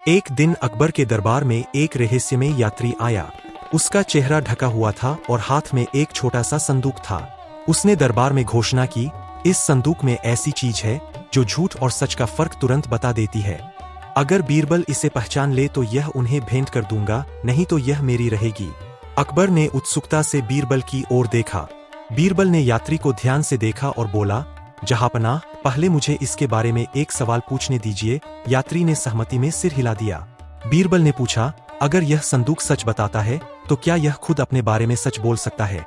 एक दिन अकबर के दरबार में एक रहस्यमय यात्री आया। उसका चेहरा ढका हुआ था और हाथ में एक छोटा सा संदूक था। उसने दरबार में घोषणा की, इस संदूक में ऐसी चीज है जो झूठ और सच का फर्क तुरंत बता देती है। अगर बीरबल इसे पहचान ले तो यह उन्हें भेंट कर दूंगा, नहीं तो यह मेरी रहेगी। अकबर ने उत्सुकता से बीरबल की ओर देखा। बीरबल ने यात्री को ध्यान से देखा और बोला, जहांपनाह, पहले मुझे इसके बारे में एक सवाल पूछने दीजिए। यात्री ने सहमति में सिर हिला दिया। बीरबल ने पूछा, अगर यह संदूक सच बताता है तो क्या यह खुद अपने बारे में सच बोल सकता है?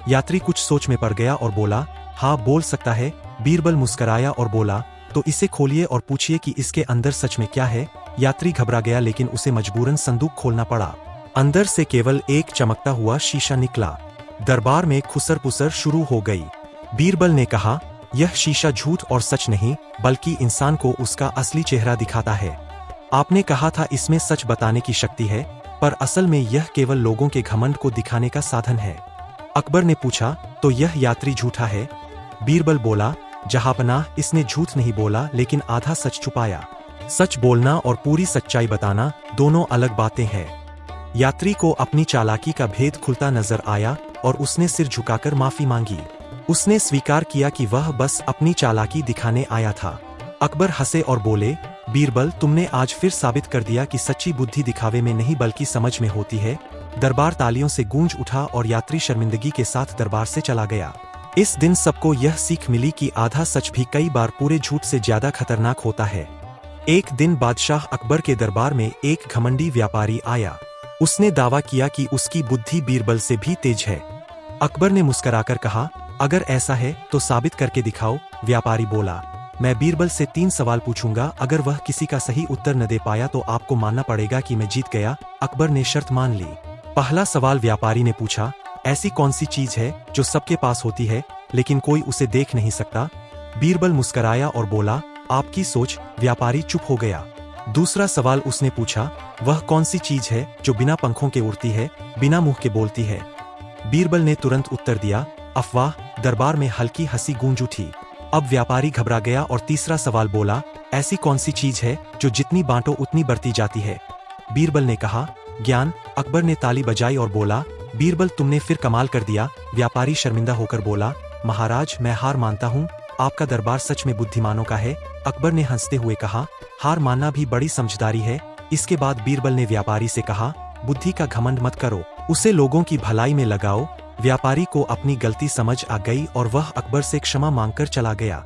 यात्री कुछ सोच में पड़ गया और बोला, हाँ, बोल सकता है। बीरबल मुस्कराया और बोला, तो इसे खोलिए और पूछिए कि इसके अंदर सच में क्या है। यात्री घबरा गया, लेकिन उसे मजबूरन संदूक खोलना पड़ा। अंदर से केवल एक चमकता हुआ शीशा निकला। दरबार में खुसर पुसर शुरू हो गई। बीरबल ने कहा, यह शीशा झूठ और सच नहीं, बल्कि इंसान को उसका असली चेहरा दिखाता है। आपने कहा था इसमें सच बताने की शक्ति है, पर असल में यह केवल लोगों के घमंड को दिखाने का साधन है। अकबर ने पूछा, तो यह यात्री झूठा है? बीरबल बोला, जहांपनाह, इसने झूठ नहीं बोला, लेकिन आधा सच छुपाया। सच बोलना और पूरी सच्चाई बताना दोनों अलग बातें हैं। यात्री को अपनी चालाकी का भेद खुलता नजर आया और उसने सिर झुकाकर माफी मांगी। उसने स्वीकार किया कि वह बस अपनी चालाकी दिखाने आया था। अकबर हंसे और बोले, बीरबल, तुमने आज फिर साबित कर दिया कि सच्ची बुद्धि दिखावे में नहीं बल्कि समझ में होती है। दरबार तालियों से गूंज उठा और यात्री शर्मिंदगी के साथ दरबार से चला गया। इस दिन सबको यह सीख मिली कि आधा सच भी कई बार पूरे झूठ से ज्यादा खतरनाक होता है। एक दिन बादशाह अकबर के दरबार में एक घमंडी व्यापारी आया। उसने दावा किया कि उसकी बुद्धि बीरबल से भी तेज है। अकबर ने मुस्कुराकर कहा, अगर ऐसा है तो साबित करके दिखाओ। व्यापारी बोला, मैं बीरबल से 3 सवाल पूछूंगा, अगर वह किसी का सही उत्तर न दे पाया तो आपको मानना पड़ेगा कि मैं जीत गया। अकबर ने शर्त मान ली। पहला सवाल व्यापारी ने पूछा, ऐसी कौन सी चीज है जो सबके पास होती है लेकिन कोई उसे देख नहीं सकता? बीरबल मुस्कुराया और बोला, आपकी सोच। व्यापारी चुप हो गया। दूसरा सवाल उसने पूछा, वह कौन सी चीज है जो बिना पंखों के उड़ती है, बिना मुंह के बोलती है? बीरबल ने तुरंत उत्तर दिया, अफवाह। दरबार में हल्की हंसी गूंज उठी। अब व्यापारी घबरा गया और तीसरा सवाल बोला, ऐसी कौन सी चीज है जो जितनी बांटो उतनी बढ़ती जाती है? बीरबल ने कहा, ज्ञान। अकबर ने ताली बजाई और बोला, बीरबल, तुमने फिर कमाल कर दिया। व्यापारी शर्मिंदा होकर बोला, महाराज, मैं हार मानता हूँ। आपका दरबार सच में बुद्धिमानों का है। अकबर ने हंसते हुए कहा, हार मानना भी बड़ी समझदारी है। इसके बाद बीरबल ने व्यापारी से कहा, बुद्धि का घमंड मत करो, उसे लोगों की भलाई में लगाओ। व्यापारी को अपनी गलती समझ आ गई और वह अकबर से क्षमा मांगकर चला गया।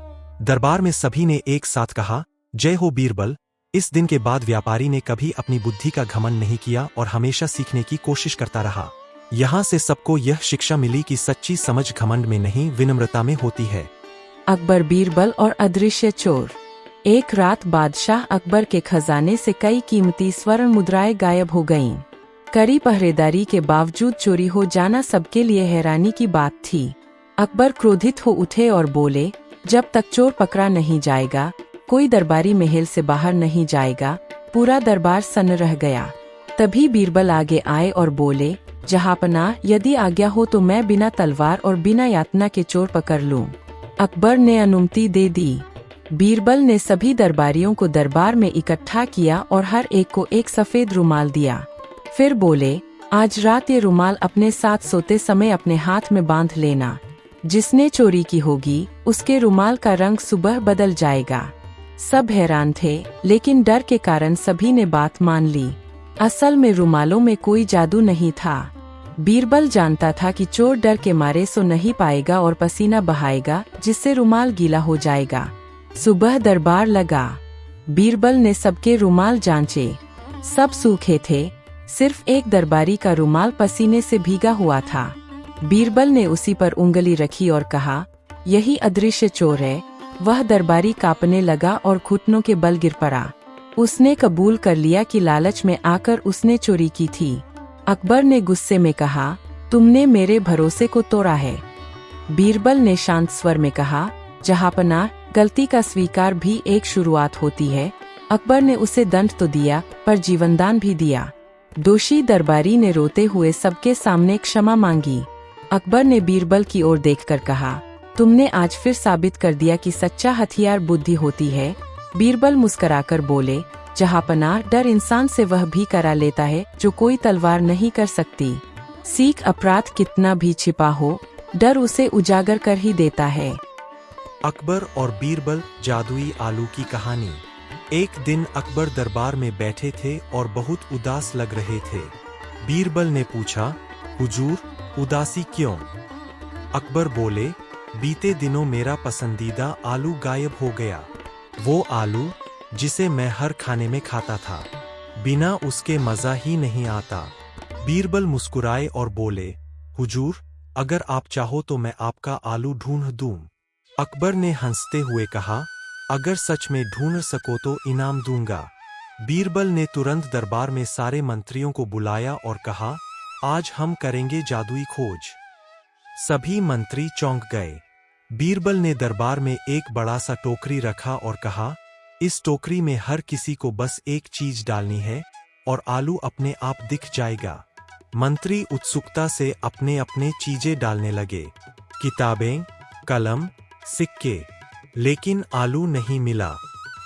दरबार में सभी ने एक साथ कहा, जय हो बीरबल। इस दिन के बाद व्यापारी ने कभी अपनी बुद्धि का घमंड नहीं किया और हमेशा सीखने की कोशिश करता रहा। यहाँ से सबको यह शिक्षा मिली कि सच्ची समझ घमंड में नहीं, विनम्रता में होती है। अकबर, बीरबल और अदृश्य चोर। एक रात बादशाह अकबर के खजाने से कई कीमती स्वर्ण मुद्राएं गायब हो गईं। कड़ी पहरेदारी के बावजूद चोरी हो जाना सबके लिए हैरानी की बात थी। अकबर क्रोधित हो उठे और बोले, जब तक चोर पकड़ा नहीं जाएगा कोई दरबारी महल से बाहर नहीं जाएगा। पूरा दरबार सन्न रह गया। तभी बीरबल आगे आए और बोले, जहांपनाह, यदि आज्ञा हो तो मैं बिना तलवार और बिना यातना के चोर पकड़ लूं। अकबर ने अनुमति दे दी। बीरबल ने सभी दरबारियों को दरबार में इकट्ठा किया और हर एक को एक सफेद रुमाल दिया। फिर बोले, आज रात ये रुमाल अपने साथ सोते समय अपने हाथ में बांध लेना। जिसने चोरी की होगी उसके रुमाल का रंग सुबह बदल जाएगा। सब हैरान थे, लेकिन डर के कारण सभी ने बात मान ली। असल में रुमालों में कोई जादू नहीं था। बीरबल जानता था कि चोर डर के मारे सो नहीं पाएगा और पसीना बहाएगा, जिससे रुमाल गीला हो जाएगा। सुबह दरबार लगा। बीरबल ने सबके रुमाल जांचे। सब सूखे थे, सिर्फ एक दरबारी का रुमाल पसीने से भीगा हुआ था। बीरबल ने उसी पर उंगली रखी और कहा, यही अदृश्य चोर है। वह दरबारी कांपने लगा और घुटनों के बल गिर पड़ा। उसने कबूल कर लिया कि लालच में आकर उसने चोरी की थी। अकबर ने गुस्से में कहा, तुमने मेरे भरोसे को तोड़ा है। बीरबल ने शांत स्वर में कहा, जहांपनाह, गलती का स्वीकार भी एक शुरुआत होती है। अकबर ने उसे दंड तो दिया, पर जीवनदान भी दिया। दोषी दरबारी ने रोते हुए सबके सामने क्षमा मांगी। अकबर ने बीरबल की ओर देखकर कहा, तुमने आज फिर साबित कर दिया कि सच्चा हथियार बुद्धि होती है। बीरबल मुस्कुराकर बोले, जहांपनाह, डर इंसान से वह भी करा लेता है जो कोई तलवार नहीं कर सकती। सीख, अपराध कितना भी छिपा हो, डर उसे उजागर कर ही देता है। अकबर और बीरबल, जादुई आलू की कहानी। एक दिन अकबर दरबार में बैठे थे और बहुत उदास लग रहे थे। बीरबल ने पूछा, हुजूर, उदासी क्यों? अकबर बोले, बीते दिनों मेरा पसंदीदा आलू गायब हो गया। वो आलू जिसे मैं हर खाने में खाता था, बिना उसके मजा ही नहीं आता। बीरबल मुस्कुराए और बोले, हुजूर, अगर आप चाहो तो मैं आपका आलू ढूंढ दूं। अकबर ने हंसते हुए कहा, अगर सच में ढूंढ सको तो इनाम दूंगा। बीरबल ने तुरंत दरबार में सारे मंत्रियों को बुलाया और कहा, आज हम करेंगे जादुई खोज। सभी मंत्री चौंक गए। बीरबल ने दरबार में एक बड़ा सा टोकरी रखा और कहा, इस टोकरी में हर किसी को बस एक चीज डालनी है और आलू अपने आप दिख जाएगा। मंत्री उत्सुकता से अपने अपने चीजें डालने लगे, किताबें, कलम, सिक्के, लेकिन आलू नहीं मिला।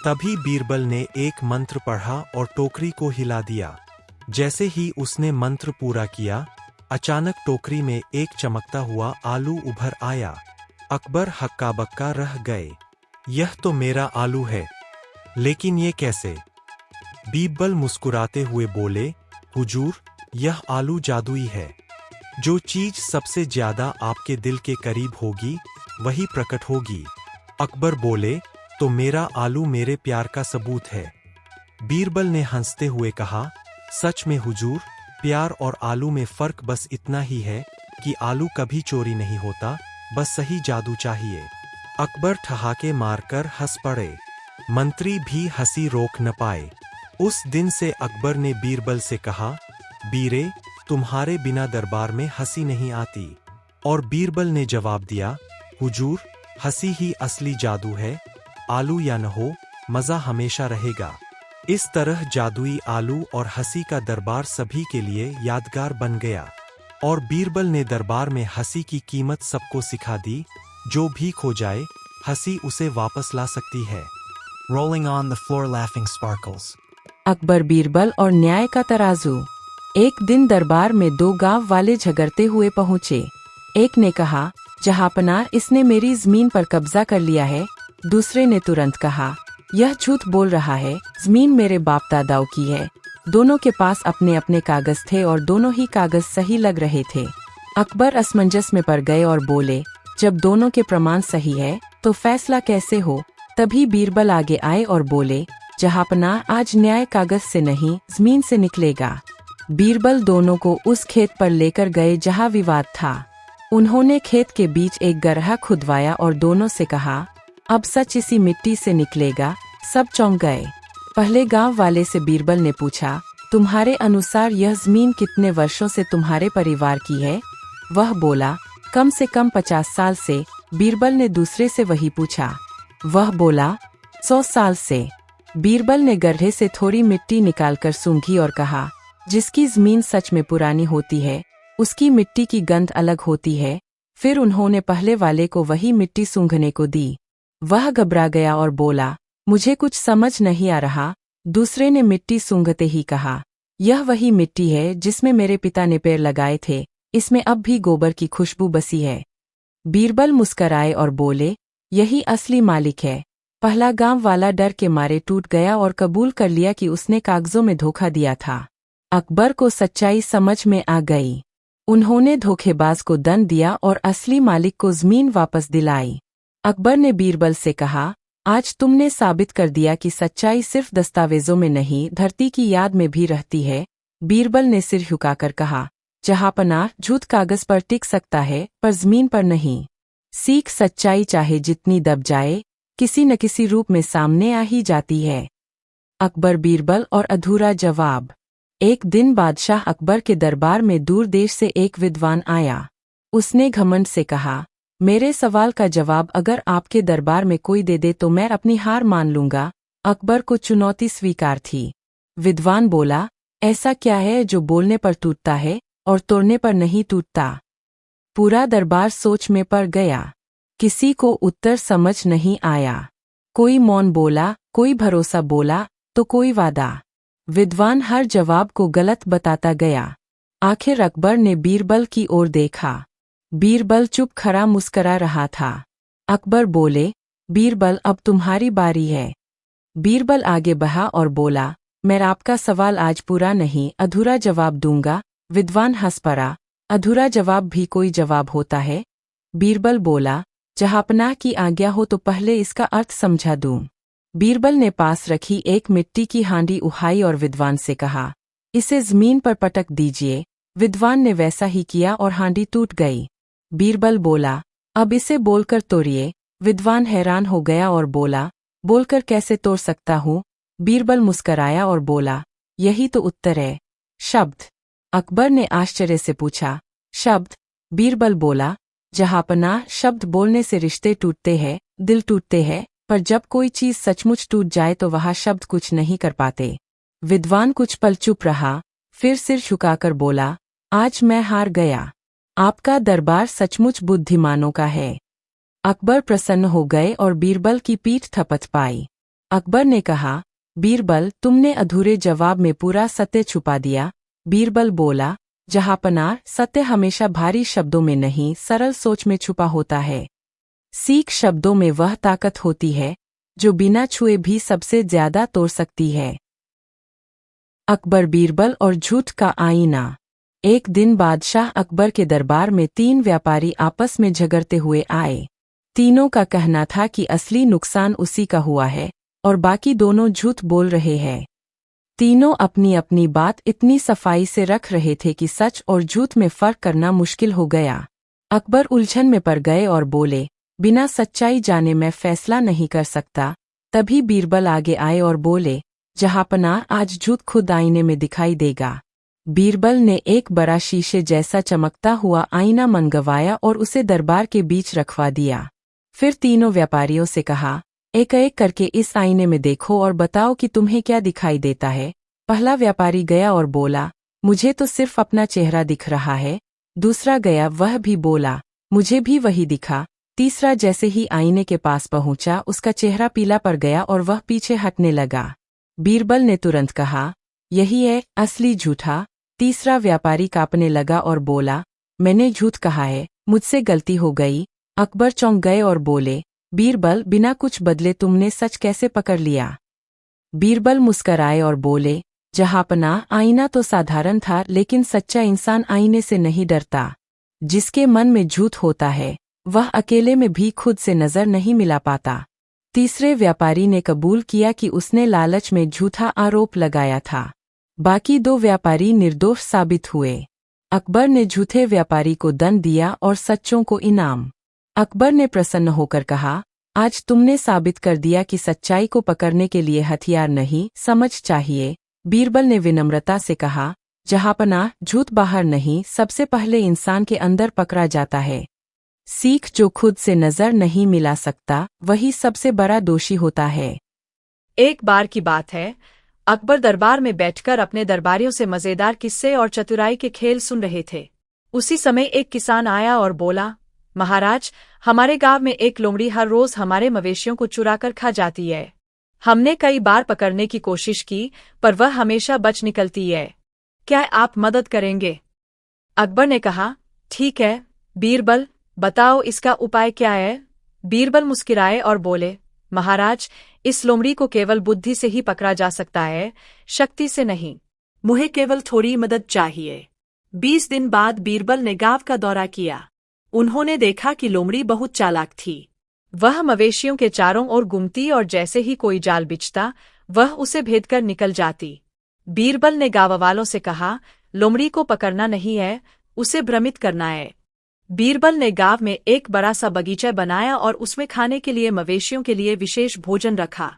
तभी बीरबल ने एक मंत्र पढ़ा और टोकरी को हिला दिया। जैसे ही उसने मंत्र पूरा किया, अचानक टोकरी में एक चमकता हुआ आलू उभर आया। अकबर हक्का बक्का रह गए। यह तो मेरा आलू है, लेकिन ये कैसे? बीरबल मुस्कुराते हुए बोले, हुजूर, यह आलू जादुई है। जो चीज सबसे ज्यादा आपके दिल के करीब होगी, वही प्रकट होगी। अकबर बोले, तो मेरा आलू मेरे प्यार का सबूत है। बीरबल ने हंसते हुए कहा, सच में हुजूर, प्यार और आलू में फर्क बस इतना ही है कि आलू कभी चोरी नहीं होता, बस सही जादू चाहिए। अकबर ठहाके मारकर हंस पड़े। मंत्री भी हंसी रोक न पाए। उस दिन से अकबर ने बीरबल से कहा, बीरे, तुम्हारे बिना दरबार में हंसी नहीं आती। और बीरबल ने जवाब दिया, हुजूर, हंसी ही असली जादू है, आलू या न हो, मजा हमेशा रहेगा। इस तरह जादुई आलू और हंसी का दरबार सभी के लिए यादगार बन गया। और बीरबल ने दरबार में हंसी की कीमत सबको सिखा दी। जो भी खो जाए, हंसी उसे वापस ला सकती है। Rolling on the floor laughing sparkles. Akbar, Birbal और न्याय का तराजू। एक दिन दरबार में दो गांव वाले झगड़ते हुए पहुंचे। एक ने कहा, जहांपनाह, इसने मेरी जमीन पर कब्जा कर लिया है। दूसरे ने तुरंत कहा, यह झूठ बोल रहा है, जमीन मेरे बाप दादाओं की है। दोनों के पास अपने अपने कागज थे और दोनों ही कागज सही लग रहे थे। अकबर असमंजस में पड़ गए और बोले, जब दोनों के प्रमाण सही है तो फैसला कैसे हो? तभी बीरबल आगे आए और बोले, जहांपनाह, आज न्याय कागज से नहीं, जमीन से निकलेगा। बीरबल दोनों को उस खेत पर लेकर गए जहां विवाद था। उन्होंने खेत के बीच एक गड्ढा खुदवाया और दोनों से कहा, अब सच इसी मिट्टी से निकलेगा। सब चौंक गए। पहले गांव वाले से बीरबल ने पूछा, तुम्हारे अनुसार यह जमीन कितने वर्षों से तुम्हारे परिवार की है? वह बोला, कम से कम 50 साल से। बीरबल ने दूसरे से वही पूछा। वह बोला, 100 साल से। बीरबल ने गड्ढे से थोड़ी मिट्टी निकालकर सूंघी और कहा, जिसकी जमीन सच में पुरानी होती है, उसकी मिट्टी की गंध अलग होती है। फिर उन्होंने पहले वाले को वही मिट्टी सूंघने को दी। वह घबरा गया और बोला, मुझे कुछ समझ नहीं आ रहा। दूसरे ने मिट्टी सूंघते ही कहा, यह वही मिट्टी है जिसमें मेरे पिता ने पेड़ लगाए थे, इसमें अब भी गोबर की खुशबू बसी है। बीरबल मुस्कराए और बोले, यही असली मालिक है। पहला गांव वाला डर के मारे टूट गया और कबूल कर लिया कि उसने कागजों में धोखा दिया था। अकबर को सच्चाई समझ में आ गई। उन्होंने धोखेबाज को दंड दिया और असली मालिक को जमीन वापस दिलाई। अकबर ने बीरबल से कहा, आज तुमने साबित कर दिया कि सच्चाई सिर्फ दस्तावेजों में नहीं, धरती की याद में भी रहती है। बीरबल ने सिर झुकाकर कहा, जहांपनाह, झूठ कागज पर टिक सकता है पर जमीन पर नहीं। सीख, सच्चाई चाहे जितनी दब जाए, किसी न किसी रूप में सामने आ ही जाती है। अकबर, बीरबल और अधूरा जवाब। एक दिन बादशाह अकबर के दरबार में दूर देश से एक विद्वान आया। उसने घमंड से कहा, मेरे सवाल का जवाब अगर आपके दरबार में कोई दे दे तो मैं अपनी हार मान लूंगा। अकबर को चुनौती स्वीकार थी। विद्वान बोला, ऐसा क्या है जो बोलने पर टूटता है और तोड़ने पर नहीं टूटता? पूरा दरबार सोच में पड़ गया। किसी को उत्तर समझ नहीं आया। कोई मौन बोला, कोई भरोसा बोला, तो कोई वादा। विद्वान हर जवाब को गलत बताता गया। आखिर अकबर ने बीरबल की ओर देखा। बीरबल चुप खड़ा मुस्करा रहा था। अकबर बोले, बीरबल अब तुम्हारी बारी है। बीरबल आगे बढ़ा और बोला, मैं आपका सवाल आज पूरा नहीं, अधूरा जवाब दूंगा। विद्वान हंस पड़ा, अधूरा जवाब भी कोई जवाब होता है? बीरबल बोला, जहांपनाह की आज्ञा हो तो पहले इसका अर्थ समझा दूं। बीरबल ने पास रखी एक मिट्टी की हांडी उठाई और विद्वान से कहा, इसे जमीन पर पटक दीजिए। विद्वान ने वैसा ही किया और हांडी टूट गई। बीरबल बोला, अब इसे बोलकर तोड़िए। विद्वान हैरान हो गया और बोला, बोलकर कैसे तोड़ सकता हूँ? बीरबल मुस्कराया और बोला, यही तो उत्तर है, शब्द। अकबर ने आश्चर्य से पूछा, शब्द? बीरबल बोला, जहांपनाह, शब्द बोलने से रिश्ते टूटते हैं, दिल टूटते हैं, पर जब कोई चीज सचमुच टूट जाए तो वह शब्द कुछ नहीं कर पाते। विद्वान कुछ पल चुप रहा, फिर सिर झुकाकर बोला, आज मैं हार गया। आपका दरबार सचमुच बुद्धिमानों का है। अकबर प्रसन्न हो गए और बीरबल की पीठ थपथ पाई। अकबर ने कहा, बीरबल, तुमने अधूरे जवाब में पूरा सत्य छुपा दिया। बीरबल बोला, जहांपनाह, सत्य हमेशा भारी शब्दों में नहीं, सरल सोच में छुपा होता है। सीख शब्दों में वह ताकत होती है जो बिना छुए भी सबसे ज्यादा तोड़ सकती है। अकबर, बीरबल और झूठ का आईना। एक दिन बादशाह अकबर के दरबार में 3 व्यापारी आपस में झगड़ते हुए आए। तीनों का कहना था कि असली नुकसान उसी का हुआ है और बाकी दोनों झूठ बोल रहे हैं। तीनों अपनी अपनी बात इतनी सफाई से रख रहे थे कि सच और झूठ में फर्क करना मुश्किल हो गया। अकबर उलझन में पड़ गए और बोले, बिना सच्चाई जाने मैं फैसला नहीं कर सकता। तभी बीरबल आगे आए और बोले, जहांपनाह, आज झूठ खुद आईने में दिखाई देगा। बीरबल ने एक बड़ा शीशे जैसा चमकता हुआ आईना मंगवाया और उसे दरबार के बीच रखवा दिया। फिर तीनों व्यापारियों से कहा, एक एक करके इस आईने में देखो और बताओ कि तुम्हें क्या दिखाई देता है। पहला व्यापारी गया और बोला, मुझे तो सिर्फ अपना चेहरा दिख रहा है। दूसरा गया, वह भी बोला, मुझे भी वही दिखा। तीसरा जैसे ही आईने के पास पहुंचा, उसका चेहरा पीला पड़ गया और वह पीछे हटने लगा। बीरबल ने तुरंत कहा, यही है असली झूठा। तीसरा व्यापारी कांपने लगा और बोला, मैंने झूठ कहा है, मुझसे गलती हो गई। अकबर चौंक गए और बोले, बीरबल, बिना कुछ बदले तुमने सच कैसे पकड़ लिया? बीरबल मुस्कराए और बोले, जहांपनाह, आईना तो साधारण था, लेकिन सच्चा इंसान आईने से नहीं डरता। जिसके मन में झूठ होता है वह अकेले में भी खुद से नजर नहीं मिला पाता। तीसरे व्यापारी ने कबूल किया कि उसने लालच में झूठा आरोप लगाया था। बाकी 2 व्यापारी निर्दोष साबित हुए। अकबर ने झूठे व्यापारी को दंड दिया और सच्चों को इनाम। अकबर ने प्रसन्न होकर कहा, आज तुमने साबित कर दिया कि सच्चाई को पकड़ने के लिए हथियार नहीं, समझ चाहिए। बीरबल ने विनम्रता से कहा, जहांपनाह, झूठ बाहर नहीं, सबसे पहले इंसान के अंदर पकड़ा जाता है। सीख जो खुद से नजर नहीं मिला सकता, वही सबसे बड़ा दोषी होता है। एक बार की बात है, अकबर दरबार में बैठकर अपने दरबारियों से मजेदार किस्से और चतुराई के खेल सुन रहे थे। उसी समय एक किसान आया और बोला, महाराज, हमारे गांव में एक लोमड़ी हर रोज हमारे मवेशियों को चुराकर खा जाती है। हमने कई बार पकड़ने की कोशिश की, पर वह हमेशा बच निकलती है। क्या आप मदद करेंगे? अकबर ने कहा, ठीक है बीरबल, बताओ इसका उपाय क्या है? बीरबल मुस्कुराए और बोले, महाराज, इस लोमड़ी को केवल बुद्धि से ही पकड़ा जा सकता है, शक्ति से नहीं। मुझे केवल थोड़ी मदद चाहिए। 20 दिन बाद बीरबल ने गांव का दौरा किया। उन्होंने देखा कि लोमड़ी बहुत चालाक थी। वह मवेशियों के चारों ओर घूमती और जैसे ही कोई जाल बिछता, वह उसे भेदकर निकल जाती। बीरबल ने गांव वालों से कहा, लोमड़ी को पकड़ना नहीं है, उसे भ्रमित करना है। बीरबल ने गांव में एक बड़ा सा बगीचा बनाया और उसमें खाने के लिए मवेशियों के लिए विशेष भोजन रखा।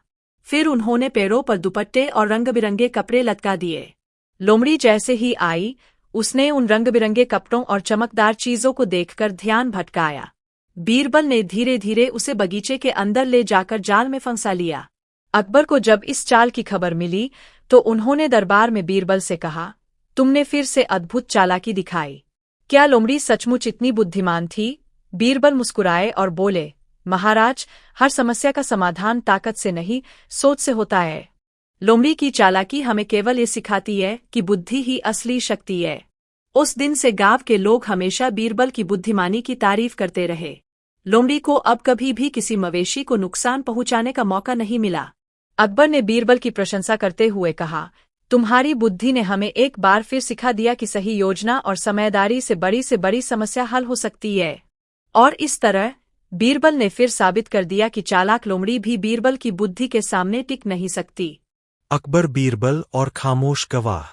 फिर उन्होंने पैरों पर दुपट्टे और रंग-बिरंगे कपड़े लटका दिए। लोमड़ी जैसे ही आई, उसने उन रंग-बिरंगे कपड़ों और चमकदार चीजों को देखकर ध्यान भटकाया। बीरबल ने धीरे धीरे उसे बगीचे के अंदर ले जाकर जाल में फंसा लिया। अकबर को जब इस चाल की खबर मिली तो उन्होंने दरबार में बीरबल से कहा, तुमने फिर से अद्भुत चालाकी दिखाई। क्या लोमड़ी सचमुच इतनी बुद्धिमान थी? बीरबल मुस्कुराए और बोले, महाराज, हर समस्या का समाधान ताकत से नहीं, सोच से होता है। लोमड़ी की चालाकी हमें केवल ये सिखाती है कि बुद्धि ही असली शक्ति है। उस दिन से गांव के लोग हमेशा बीरबल की बुद्धिमानी की तारीफ करते रहे। लोमड़ी को अब कभी भी किसी मवेशी को नुकसान पहुंचाने का मौका नहीं मिला। अकबर ने बीरबल की प्रशंसा करते हुए कहा, तुम्हारी बुद्धि ने हमें एक बार फिर सिखा दिया कि सही योजना और समझदारी से बड़ी समस्या हल हो सकती है। और इस तरह बीरबल ने फिर साबित कर दिया कि चालाक लोमड़ी भी बीरबल की बुद्धि के सामने टिक नहीं सकती। अकबर, बीरबल और खामोश गवाह।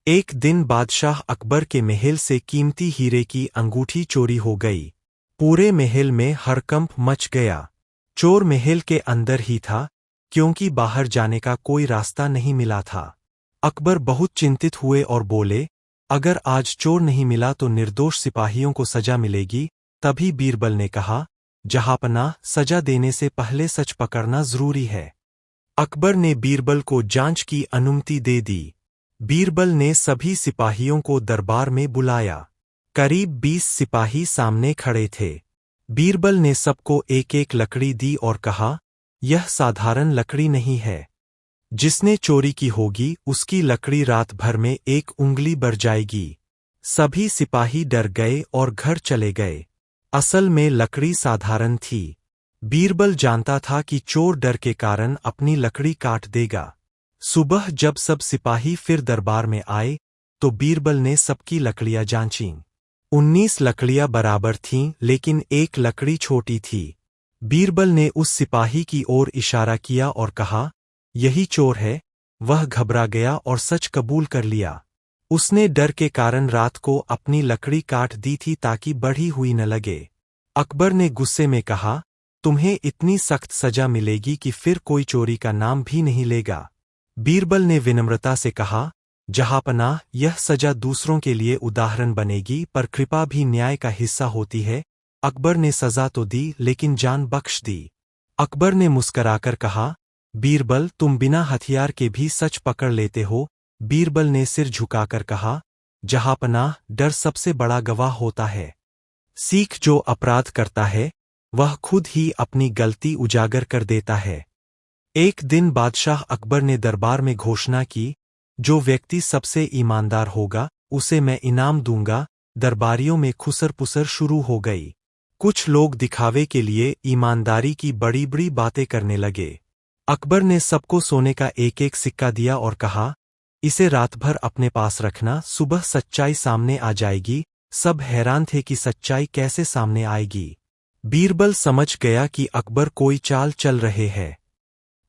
एक दिन बादशाह अकबर के महल से कीमती हीरे की अंगूठी चोरी हो गई। पूरे महल में हड़कंप मच गया। चोर महल के अंदर ही था, क्योंकि बाहर जाने का कोई रास्ता नहीं मिला था। अकबर बहुत चिंतित हुए और बोले, अगर आज चोर नहीं मिला तो निर्दोष सिपाहियों को सजा मिलेगी। तभी बीरबल ने कहा, जहांपनाह, सजा देने से पहले सच पकड़ना जरूरी है। अकबर ने बीरबल को जांच की अनुमति दे दी। बीरबल ने सभी सिपाहियों को दरबार में बुलाया। करीब 20 सिपाही सामने खड़े थे। बीरबल ने सबको एक एक लकड़ी दी और कहा, यह साधारण लकड़ी नहीं है। जिसने चोरी की होगी उसकी लकड़ी रात भर में 1 उंगली बढ़ जाएगी। सभी सिपाही डर गए और घर चले गए। असल में लकड़ी साधारण थी। बीरबल जानता था कि चोर डर के कारण अपनी लकड़ी काट देगा। सुबह जब सब सिपाही फिर दरबार में आए तो बीरबल ने सबकी लकड़ियां जांचीं। 19 लकड़ियां बराबर थीं, लेकिन एक लकड़ी छोटी थी। बीरबल ने उस सिपाही की ओर इशारा किया और कहा, यही चोर है। वह घबरा गया और सच कबूल कर लिया। उसने डर के कारण रात को अपनी लकड़ी काट दी थी ताकि बढ़ी हुई न लगे। अकबर ने गुस्से में कहा, तुम्हें इतनी सख्त सजा मिलेगी कि फिर कोई चोरी का नाम भी नहीं लेगा। बीरबल ने विनम्रता से कहा, जहांपनाह, यह सजा दूसरों के लिए उदाहरण बनेगी, पर कृपा भी न्याय का हिस्सा होती है। अकबर ने सजा तो दी, लेकिन जान बख्श दी। अकबर ने मुस्कराकर कहा, बीरबल, तुम बिना हथियार के भी सच पकड़ लेते हो। बीरबल ने सिर झुकाकर कहा, जहांपनाह, डर सबसे बड़ा गवाह होता है। सीख जो अपराध करता है वह खुद ही अपनी गलती उजागर कर देता है। एक दिन बादशाह अकबर ने दरबार में घोषणा की, जो व्यक्ति सबसे ईमानदार होगा उसे मैं इनाम दूंगा। दरबारियों में खुसर पुसर शुरू हो गई। कुछ लोग दिखावे के लिए ईमानदारी की बड़ी बड़ी बातें करने लगे। अकबर ने सबको सोने का एक एक सिक्का दिया और कहा, इसे रात भर अपने पास रखना, सुबह सच्चाई सामने आ जाएगी। सब हैरान थे कि सच्चाई कैसे सामने आएगी। बीरबल समझ गया कि अकबर कोई चाल चल रहे हैं।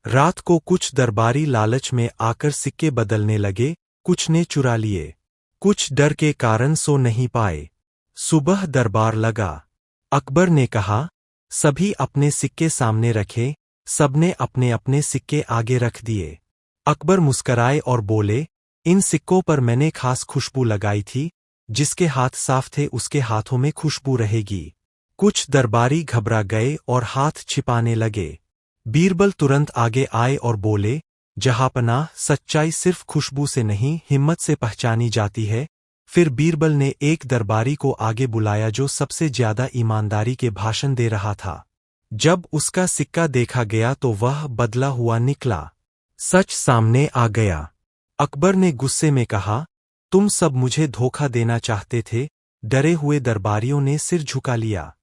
रात को कुछ दरबारी लालच में आकर सिक्के बदलने लगे। कुछ ने चुरा लिए, कुछ डर के कारण सो नहीं पाए। सुबह दरबार लगा। अकबर ने कहा, सभी अपने सिक्के सामने रखें। सबने अपने अपने सिक्के आगे रख दिए। अकबर मुस्कराए और बोले, इन सिक्कों पर मैंने खास खुशबू लगाई थी। जिसके हाथ साफ थे उसके हाथों में खुशबू रहेगी। कुछ दरबारी घबरा गए और हाथ छिपाने लगे। बीरबल तुरंत आगे आए और बोले, जहांपनाह, सच्चाई सिर्फ खुशबू से नहीं, हिम्मत से पहचानी जाती है। फिर बीरबल ने एक दरबारी को आगे बुलाया जो सबसे ज्यादा ईमानदारी के भाषण दे रहा था। जब उसका सिक्का देखा गया तो वह बदला हुआ निकला। सच सामने आ गया। अकबर ने गुस्से में कहा, तुम सब मुझे धोखा देना चाहते थे। डरे हुए दरबारियों ने सिर झुका लिया।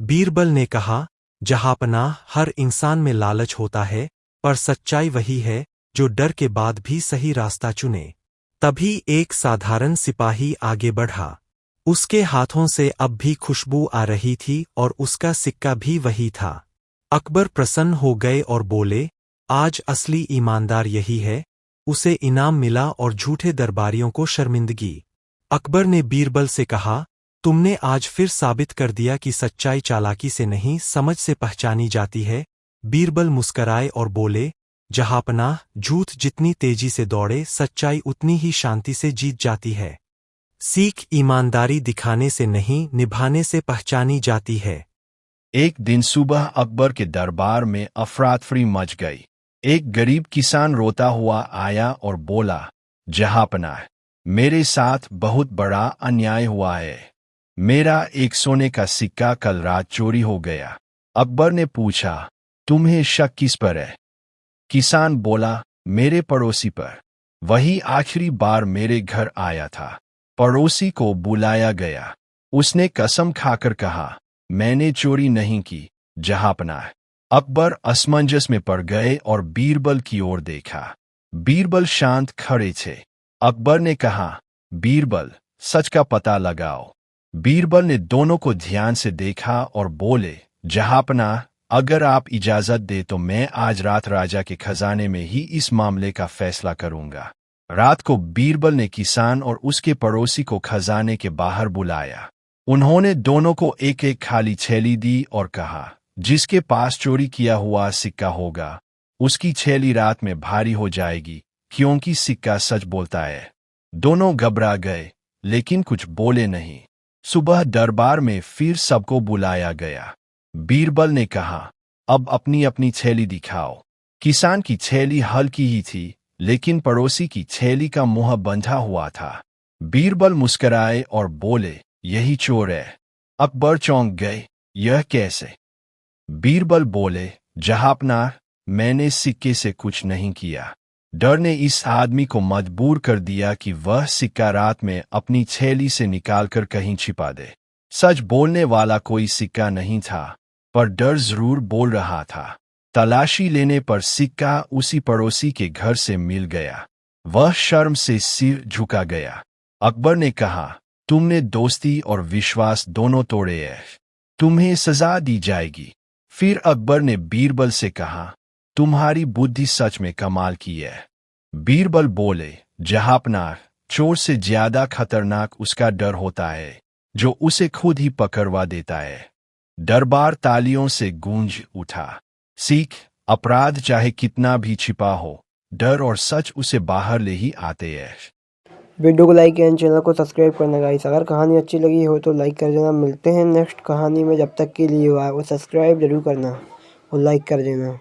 बीरबल ने कहा, जहांपनाह, हर इंसान में लालच होता है, पर सच्चाई वही है जो डर के बाद भी सही रास्ता चुने। तभी एक साधारण सिपाही आगे बढ़ा। उसके हाथों से अब भी खुशबू आ रही थी और उसका सिक्का भी वही था। अकबर प्रसन्न हो गए और बोले, आज असली ईमानदार यही है। उसे इनाम मिला और झूठे दरबारियों को शर्मिंदगी। अकबर ने बीरबल से कहा, तुमने आज फिर साबित कर दिया कि सच्चाई चालाकी से नहीं, समझ से पहचानी जाती है। बीरबल मुस्कराए और बोले, जहांपनाह, झूठ जितनी तेजी से दौड़े, सच्चाई उतनी ही शांति से जीत जाती है। सीख ईमानदारी दिखाने से नहीं, निभाने से पहचानी जाती है। एक दिन सुबह अकबर के दरबार में अफरातफरी मच गई। एक गरीब किसान रोता हुआ आया और बोला, जहांपनाह, मेरे साथ बहुत बड़ा अन्याय हुआ है। मेरा एक सोने का सिक्का कल रात चोरी हो गया। अकबर ने पूछा, तुम्हें शक किस पर है? किसान बोला, मेरे पड़ोसी पर। वही आखिरी बार मेरे घर आया था। पड़ोसी को बुलाया गया। उसने कसम खाकर कहा, मैंने चोरी नहीं की, जहांपनाह। अकबर असमंजस में पड़ गए और बीरबल की ओर देखा। बीरबल शांत खड़े थे। अकबर ने कहा, बीरबल, सच का पता लगाओ। बीरबल ने दोनों को ध्यान से देखा और बोले, जहांपनाह, अगर आप इजाजत दे तो मैं आज रात राजा के खजाने में ही इस मामले का फैसला करूंगा। रात को बीरबल ने किसान और उसके पड़ोसी को खजाने के बाहर बुलाया। उन्होंने दोनों को एक एक खाली थैली दी और कहा, जिसके पास चोरी किया हुआ सिक्का होगा उसकी थैली रात में भारी हो जाएगी, क्योंकि सिक्का सच बोलता है। दोनों घबरा गए, लेकिन कुछ बोले नहीं। सुबह दरबार में फिर सबको बुलाया गया। बीरबल ने कहा, अब अपनी अपनी थैली दिखाओ। किसान की थैली हल्की ही थी, लेकिन पड़ोसी की थैली का मुंह बंधा हुआ था। बीरबल मुस्कुराए और बोले, यही चोर है। अकबर चौंक गए, यह कैसे? बीरबल बोले, जहांपनाह, मैंने सिक्के से कुछ नहीं किया। डर ने इस आदमी को मजबूर कर दिया कि वह सिक्का रात में अपनी थैली से निकालकर कहीं छिपा दे। सच बोलने वाला कोई सिक्का नहीं था, पर डर जरूर बोल रहा था। तलाशी लेने पर सिक्का उसी पड़ोसी के घर से मिल गया। वह शर्म से सिर झुका गया। अकबर ने कहा, तुमने दोस्ती और विश्वास दोनों तोड़े हैं, तुम्हें सजा दी जाएगी। फिर अकबर ने बीरबल से कहा, तुम्हारी बुद्धि सच में कमाल की है। बीरबल बोले, जहांपनाह, चोर से ज्यादा खतरनाक उसका डर होता है जो उसे खुद ही पकड़वा देता है। दरबार तालियों से गूंज उठा। सीख, अपराध चाहे कितना भी छिपा हो, डर और सच उसे बाहर ले ही आते हैं। वीडियो को लाइक एंड चैनल को सब्सक्राइब करना गाइस। अगर कहानी अच्छी लगी हो तो लाइक कर देना। मिलते हैं नेक्स्ट कहानी में, जब तक के लिए वो सब्सक्राइब जरूर करना और लाइक कर देना।